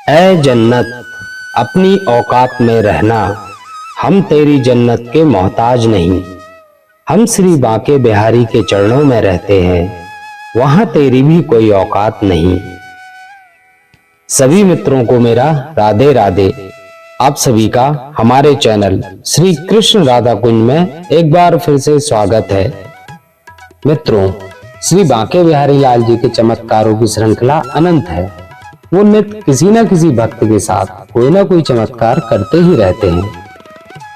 ऐ जन्नत, अपनी औकात में रहना, हम तेरी जन्नत के मोहताज नहीं। हम श्री बांके बिहारी के चरणों में रहते हैं, वहां तेरी भी कोई औकात नहीं। सभी मित्रों को मेरा राधे राधे। आप सभी का हमारे चैनल श्री कृष्ण राधा कुंज में एक बार फिर से स्वागत है। मित्रों, श्री बांके बिहारी लाल जी के चमत्कारों की श्रृंखला अनंत है। वो नित्य किसी न किसी भक्त के साथ कोई ना कोई चमत्कार करते ही रहते हैं।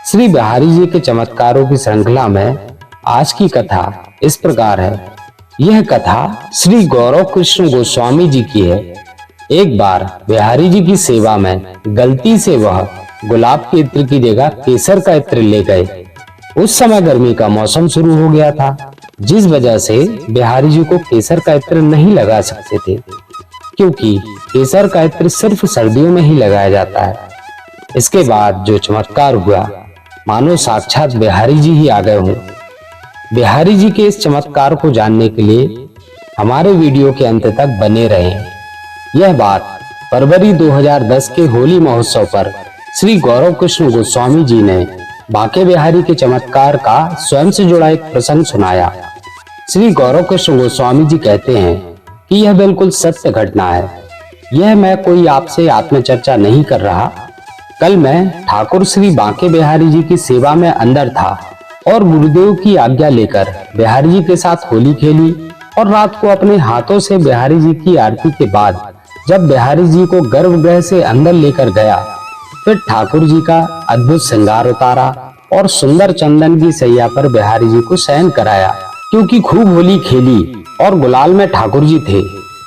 श्री बिहारी जी के चमत्कारों की श्रृंखला में आज की कथा इस प्रकार है। यह कथा श्री गौरव कृष्ण गोस्वामी जी की है। एक बार बिहारी जी की सेवा में गलती से वह गुलाब के इत्र की जगह केसर का इत्र ले गए। उस समय गर्मी का मौसम शुरू हो गया था, जिस वजह से बिहारी जी को केसर का इत्र नहीं लगा सकते थे, क्योंकि केसर का इत्र सिर्फ सर्दियों में ही लगाया जाता है। इसके बाद जो चमत्कार हुआ, मानो साक्षात बिहारी जी ही आ गए हों। बिहारी जी के इस चमत्कार को जानने के लिए हमारे वीडियो के अंत तक बने रहें। यह बात फरवरी 2010 के होली महोत्सव पर श्री गौरव कृष्ण गोस्वामी जी ने बांके बिहारी के चमत्कार का स्वयं से जुड़ा एक प्रसंग सुनाया। श्री गौरव कृष्ण गोस्वामी जी कहते हैं कि यह बिल्कुल सत्य घटना है। यह मैं कोई आपसे आत्मचर्चा नहीं कर रहा। कल मैं ठाकुर श्री बांके बिहारी जी की सेवा में अंदर था और गुरुदेव की आज्ञा लेकर बिहारी जी के साथ होली खेली और रात को अपने हाथों से बिहारी जी की आरती के बाद जब बिहारी जी को गर्भगृह से अंदर लेकर गया, फिर ठाकुर जी का अद्भुत श्रृंगार उतारा और सुंदर चंदन की सैया पर बिहारी जी को शयन कराया। क्योंकि खूब होली खेली और गुलाल में ठाकुर जी थे,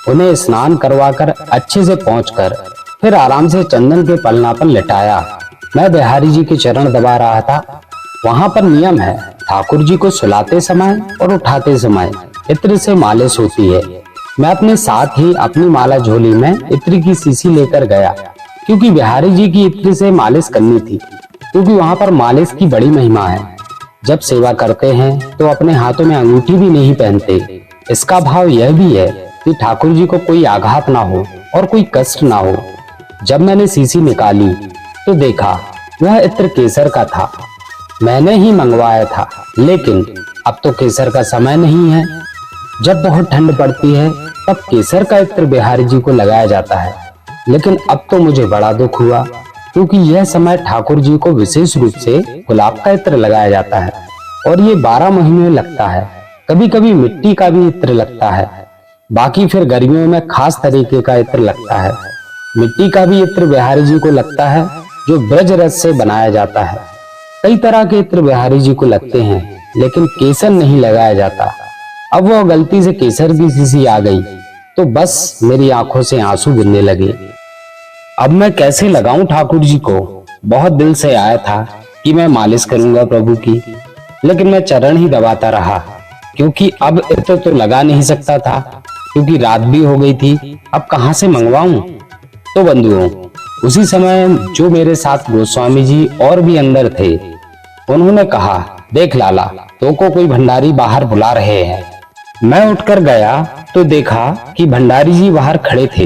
उन्हें स्नान करवाकर अच्छे से पहुंचकर फिर आराम से चंदन के पलना पर लिटाया। मैं बिहारी जी के चरण दबा रहा था। वहां पर नियम है, ठाकुर जी को सुलाते समय और उठाते समय इत्र से मालिश होती है। मैं अपने साथ ही अपनी माला झोली में इत्र की शीशी लेकर गया, क्योंकि बिहारी जी की इत्र से मालिश करनी थी। क्योंकि वहां पर मालिश की बड़ी महिमा है। जब सेवा करते हैं तो अपने हाथों में अंगूठी भी नहीं पहनते। इसका भाव यह भी है कि ठाकुर जी को कोई आघात ना हो और कोई कष्ट ना हो। जब मैंने शीशी निकाली तो देखा वह इत्र केसर का था। मैंने ही मंगवाया था, लेकिन अब तो केसर का समय नहीं है। जब बहुत ठंड पड़ती है तब केसर का इत्र बिहारी जी को लगाया जाता है, लेकिन अब तो मुझे बड़ा दुख हुआ, क्योंकि यह समय ठाकुर जी को विशेष रूप से गुलाब का इत्र लगाया जाता है और ये 12 महीने लगता है। कभी कभी मिट्टी का भी इत्र लगता है। बाकी फिर गर्मियों में खास तरीके का इत्र लगता है। मिट्टी का भी इत्र बिहारी जी को लगता है, जो ब्रज रस से बनाया जाता है। कई तरह के इत्र बिहारी जी को लगते हैं, लेकिन केसर नहीं लगाया जाता। अब वो गलती से केसर की शीशी आ गई तो बस मेरी आंखों से आंसू गिरने लगे। अब मैं कैसे लगाऊं ठाकुर जी को? बहुत दिल से आया था कि मैं मालिश करूंगा प्रभु की, लेकिन मैं चरण ही दबाता रहा, क्योंकि अब इत्र तो लगा नहीं सकता था, क्योंकि रात भी हो गई थी। अब कहां से मंगवाऊं? तो बंधुओं, उसी समय जो मेरे साथ गोस्वामी जी और भी अंदर थे, उन्होंने कहा, देख लाला, तो को कोई भंडारी बाहर बुला रहे हैं। मैं उठकर गया तो देखा कि भंडारी जी बाहर खड़े थे।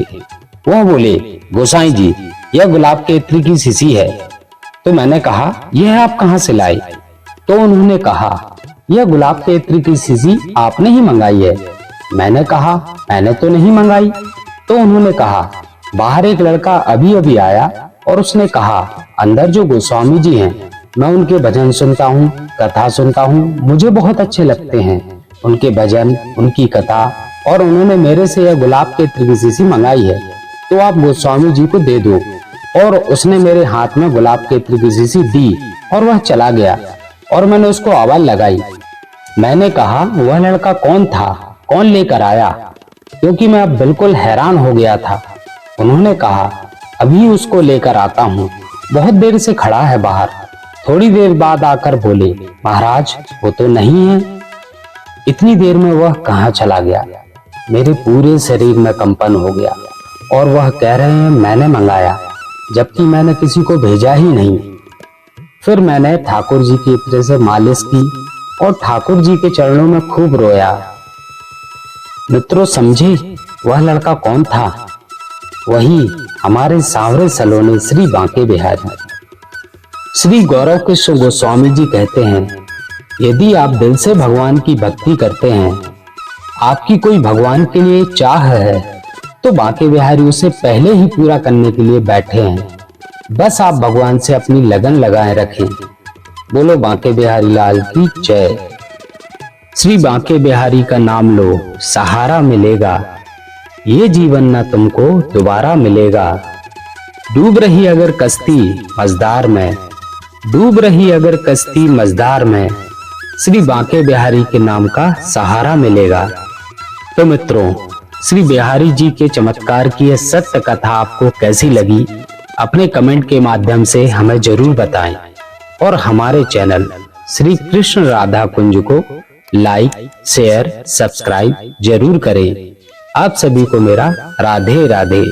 वह बोले, गोसाई जी, यह गुलाब के इत्र की शीशी है। तो मैंने कहा, यह आप कहां से लाए? तो उन्होंने कहा, यह गुलाब के इत्र की शीशी आपने ही मंगाई है। मैंने कहा, मैंने तो नहीं मंगाई। तो उन्होंने कहा, बाहर एक लड़का अभी अभी आया और उसने कहा, अंदर जो गोस्वामी जी हैं, मैं उनके भजन सुनता हूँ, कथा सुनता हूँ, मुझे बहुत अच्छे लगते हैं उनके भजन, उनकी कथा, और उन्होंने मेरे से यह गुलाब के इत्र की शीशी मंगाई है, तो आप गोस्वामी जी को दे दो। और उसने मेरे हाथ में गुलाब के इत्र की शीशी दी और वह चला गया और मैंने उसको आवाज लगाई। मैंने कहा, वह लड़का कौन था, कौन लेकर आया? क्योंकि मैं अब बिल्कुल हैरान हो गया था। उन्होंने कहा, अभी उसको लेकर आता हूँ, बहुत देर से खड़ा है बाहर। थोड़ी देर बाद आकर बोले, महाराज वो तो नहीं है। इतनी देर में वह कहाँ चला गया? मेरे पूरे शरीर में कंपन हो गया और वह कह रहे हैं मैंने मंगाया, जबकि मैंने किसी को भेजा ही नहीं। फिर मैंने ठाकुर जी की इत्र से मालिश की और ठाकुर जी के चरणों में खूब रोया। मित्रों, समझे वह लड़का कौन था? वही हमारे सांवरे सलोने श्री बांके बिहारी। श्री गौरव कृष्ण गोस्वामी जी कहते हैं, यदि आप दिल से भगवान की भक्ति करते हैं, आपकी कोई भगवान के लिए चाह है, तो बांके बिहारी उसे पहले ही पूरा करने के लिए बैठे हैं। बस आप भगवान से अपनी लगन लगाए रखें। बोलो बांके बिहारी लाल की जय। श्री बांके बिहारी का नाम लो, सहारा मिलेगा, ये जीवन न तुमको दोबारा मिलेगा। डूब रही अगर कश्ती मझधार में, डूब रही अगर कश्ती मझधार में, श्री बांके बिहारी के नाम का सहारा मिलेगा। तो मित्रों, श्री बिहारी जी के चमत्कार की यह सत्य कथा आपको कैसी लगी, अपने कमेंट के माध्यम से हमें जरूर बताएं और हमारे चैनल श्री कृष्ण राधा कुंज को लाइक, शेयर, सब्सक्राइब जरूर करें। आप सभी को मेरा राधे राधे।